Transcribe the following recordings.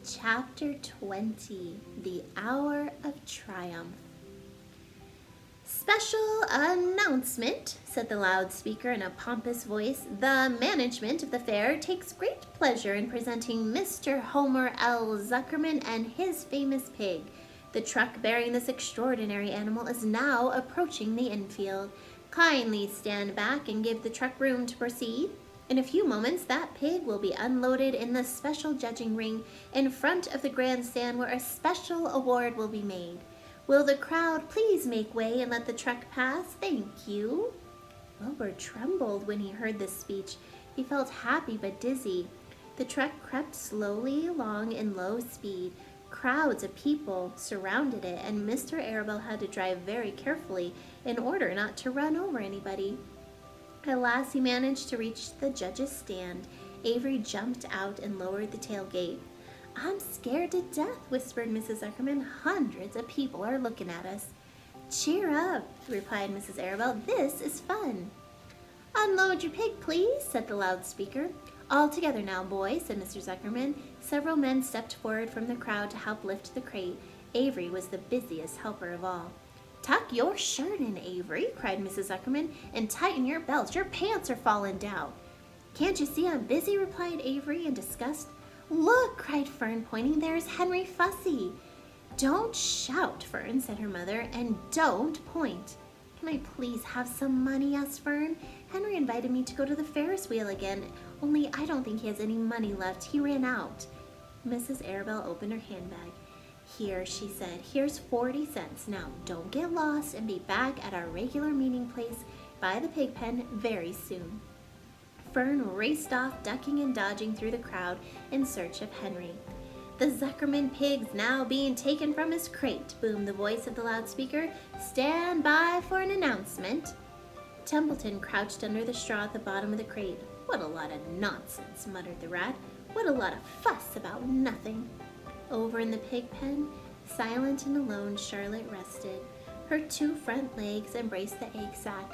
Chapter 20, The Hour of Triumph. Special announcement, said the loudspeaker in a pompous voice. The management of the fair takes great pleasure in presenting Mr. Homer L. Zuckerman and his famous pig. The truck bearing this extraordinary animal is now approaching the infield. Kindly stand back and give the truck room to proceed. In a few moments, that pig will be unloaded in the special judging ring in front of the grandstand where a special award will be made. Will the crowd please make way and let the truck pass? Thank you. Wilbur trembled when he heard this speech. He felt happy but dizzy. The truck crept slowly along in low speed. Crowds of people surrounded it, and Mr. Arabelle had to drive very carefully in order not to run over anybody. At last he managed to reach the judge's stand. Avery jumped out and lowered the tailgate. I'm scared to death, whispered Mrs. Zuckerman. Hundreds of people are looking at us. Cheer up, replied Mrs. Arabelle. This is fun. Unload your pig, please, said the loudspeaker. All together now, boys, said Mr. Zuckerman. Several men stepped forward from the crowd to help lift the crate. Avery was the busiest helper of all. Tuck your shirt in, Avery, cried Mrs. Zuckerman, and tighten your belt. Your pants are falling down. Can't you see I'm busy, replied Avery in disgust. Look, cried Fern, pointing. There's Henry Fussy. Don't shout, Fern, said her mother, and don't point. Can I please have some money, asked Fern. Henry invited me to go to the Ferris wheel again, only I don't think he has any money left. He ran out. Mrs. Arabelle opened her handbag. Here, she said, here's 40 cents. Now, don't get lost and be back at our regular meeting place by the pig pen very soon. Fern raced off, ducking and dodging through the crowd in search of Henry. The Zuckerman pig's now being taken from his crate, boomed the voice of the loudspeaker. Stand by for an announcement. Templeton crouched under the straw at the bottom of the crate. What a lot of nonsense, muttered the rat. What a lot of fuss about nothing. Over in the pig pen, silent and alone, Charlotte rested. Her two front legs embraced the egg sac.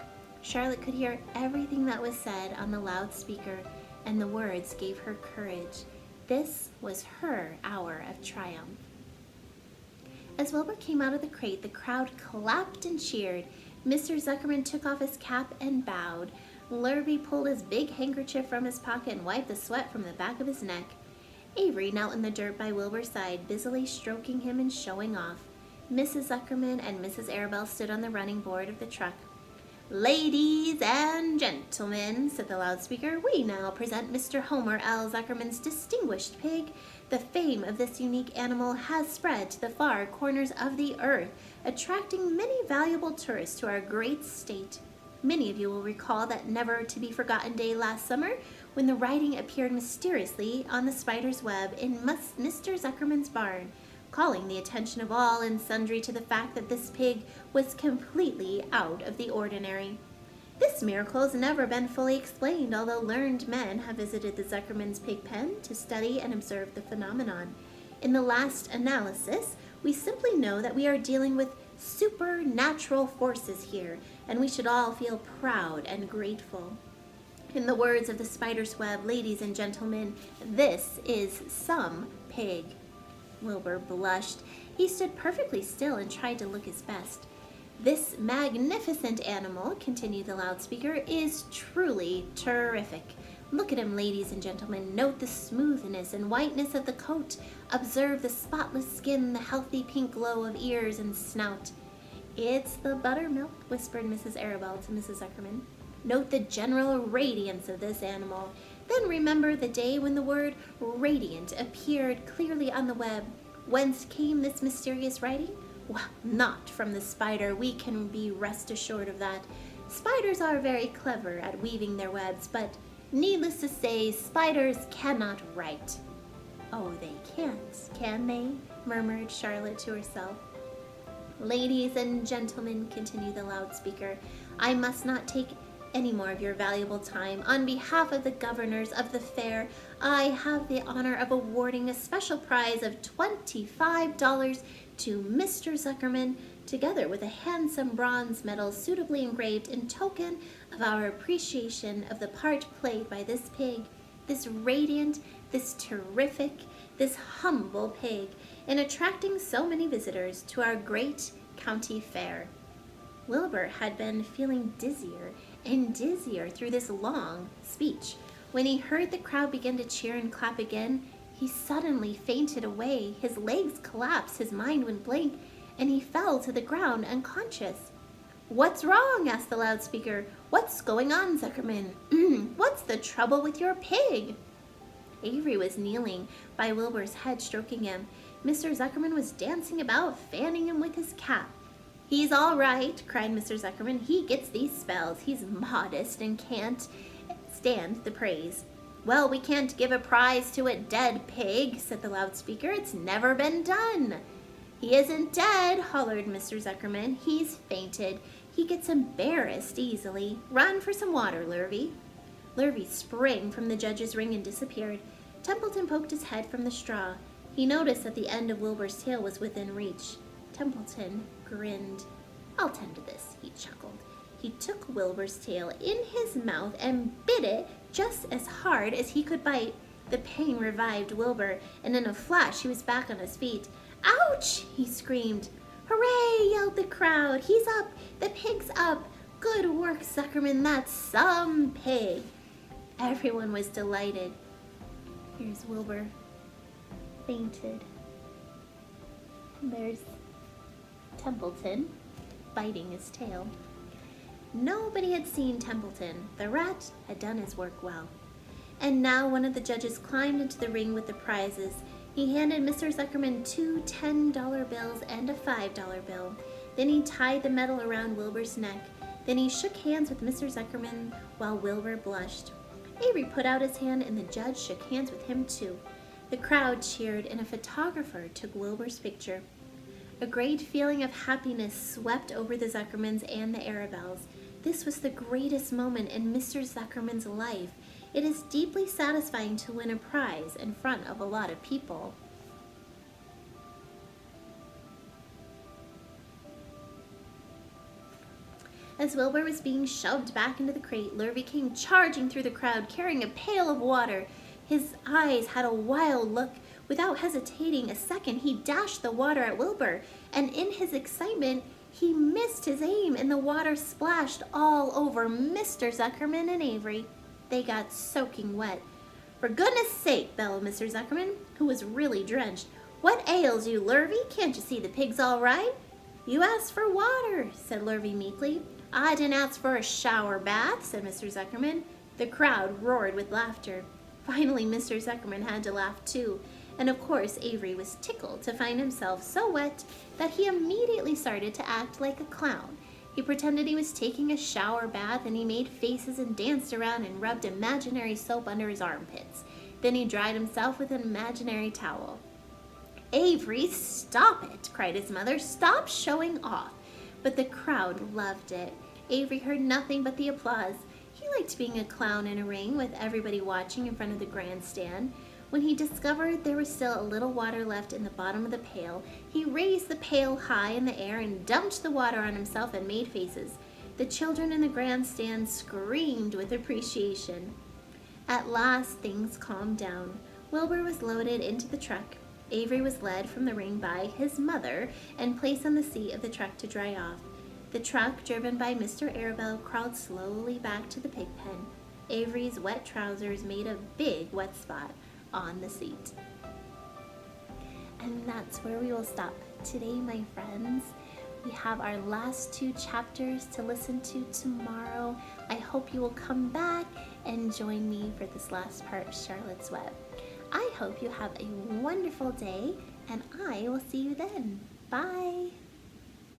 Charlotte could hear everything that was said on the loudspeaker, and the words gave her courage. This was her hour of triumph. As Wilbur came out of the crate, the crowd clapped and cheered. Mr. Zuckerman took off his cap and bowed. Lurvy pulled his big handkerchief from his pocket and wiped the sweat from the back of his neck. Avery knelt in the dirt by Wilbur's side, busily stroking him and showing off. Mrs. Zuckerman and Mrs. Arabelle stood on the running board of the truck. Ladies and gentlemen, said the loudspeaker, we now present Mr. Homer L. Zuckerman's distinguished pig. The fame of this unique animal has spread to the far corners of the earth, attracting many valuable tourists to our great state. Many of you will recall that never-to-be-forgotten day last summer when the writing appeared mysteriously on the spider's web in Mr. Zuckerman's barn, calling the attention of all and sundry to the fact that this pig was completely out of the ordinary. This miracle has never been fully explained, although learned men have visited the Zuckerman's pig pen to study and observe the phenomenon. In the last analysis, we simply know that we are dealing with supernatural forces here, and we should all feel proud and grateful. In the words of the spider's web, ladies and gentlemen, this is some pig. Wilbur blushed. He stood perfectly still and tried to look his best. This magnificent animal, continued the loudspeaker, is truly terrific. Look at him, ladies and gentlemen. Note the smoothness and whiteness of the coat. Observe the spotless skin, the healthy pink glow of ears and snout. It's the buttermilk, whispered Mrs. Arabelle to Mrs. Zuckerman. Note the general radiance of this animal. Then remember the day when the word radiant appeared clearly on the web. Whence came this mysterious writing? Well, not from the spider. We can be rest assured of that. Spiders are very clever at weaving their webs, but needless to say, spiders cannot write. Oh, they can't, can they? Murmured Charlotte to herself. Ladies and gentlemen, continued the loudspeaker, I must not take any more of your valuable time. On behalf of the governors of the fair, I have the honor of awarding a special prize of $25 to Mr. Zuckerman, together with a handsome bronze medal suitably engraved in token of our appreciation of the part played by this pig, this radiant, this terrific, this humble pig, in attracting so many visitors to our great county fair. Wilbur had been feeling dizzier and dizzier through this long speech. When he heard the crowd begin to cheer and clap again, he suddenly fainted away. His legs collapsed, his mind went blank, and he fell to the ground unconscious. "What's wrong?" asked the loudspeaker. "What's going on, Zuckerman? What's the trouble with your pig?" Avery was kneeling by Wilbur's head, stroking him. Mr. Zuckerman was dancing about, fanning him with his cap. "He's all right," cried Mr. Zuckerman. "He gets these spells. He's modest and can't stand the praise." "Well, we can't give a prize to a dead pig," said the loudspeaker. "It's never been done." "He isn't dead," hollered Mr. Zuckerman. "He's fainted. He gets embarrassed easily. Run for some water, Lurvy." Lurvy sprang from the judge's ring and disappeared. Templeton poked his head from the straw. He noticed that the end of Wilbur's tail was within reach. Templeton grinned. "I'll tend to this," he chuckled. He took Wilbur's tail in his mouth and bit it just as hard as he could bite. The pain revived Wilbur, and in a flash he was back on his feet. "Ouch!" he screamed. "Hooray!" yelled the crowd. "He's up! The pig's up! Good work, Zuckerman! That's some pig!" Everyone was delighted. Here's Wilbur, fainted. And there's Templeton, biting his tail. Nobody had seen Templeton. The rat had done his work well. And now one of the judges climbed into the ring with the prizes. He handed Mr. Zuckerman 2 $10 bills and a $5 bill. Then he tied the medal around Wilbur's neck. Then he shook hands with Mr. Zuckerman while Wilbur blushed. Avery put out his hand and the judge shook hands with him too. The crowd cheered and a photographer took Wilbur's picture. A great feeling of happiness swept over the Zuckermans and the Arabelles. This was the greatest moment in Mr. Zuckerman's life. It is deeply satisfying to win a prize in front of a lot of people. As Wilbur was being shoved back into the crate, Lurvy came charging through the crowd, carrying a pail of water. His eyes had a wild look. Without hesitating a second, he dashed the water at Wilbur, and in his excitement, he missed his aim, and the water splashed all over Mr. Zuckerman and Avery. They got soaking wet. "For goodness sake," bellowed Mr. Zuckerman, who was really drenched. "What ails you, Lurvy? Can't you see the pig's all right?" "You asked for water," said Lurvy meekly. "I didn't ask for a shower bath," said Mr. Zuckerman. The crowd roared with laughter. Finally, Mr. Zuckerman had to laugh too. And of course, Avery was tickled to find himself so wet that he immediately started to act like a clown. He pretended he was taking a shower bath, and he made faces and danced around and rubbed imaginary soap under his armpits. Then he dried himself with an imaginary towel. "Avery, stop it!" cried his mother. "Stop showing off." But the crowd loved it. Avery heard nothing but the applause. He liked being a clown in a ring with everybody watching in front of the grandstand. When he discovered there was still a little water left in the bottom of the pail, he raised the pail high in the air and dumped the water on himself and made faces. The children in the grandstand screamed with appreciation. At last, things calmed down. Wilbur was loaded into the truck. Avery was led from the ring by his mother and placed on the seat of the truck to dry off. The truck, driven by Mr. Arabelle, crawled slowly back to the pig pen. Avery's wet trousers made a big wet spot on the seat. And that's where we will stop today, my friends. We have our last 2 chapters to listen to tomorrow. I hope you will come back and join me for this last part of Charlotte's Web. I hope you have a wonderful day, and I will see you then. Bye!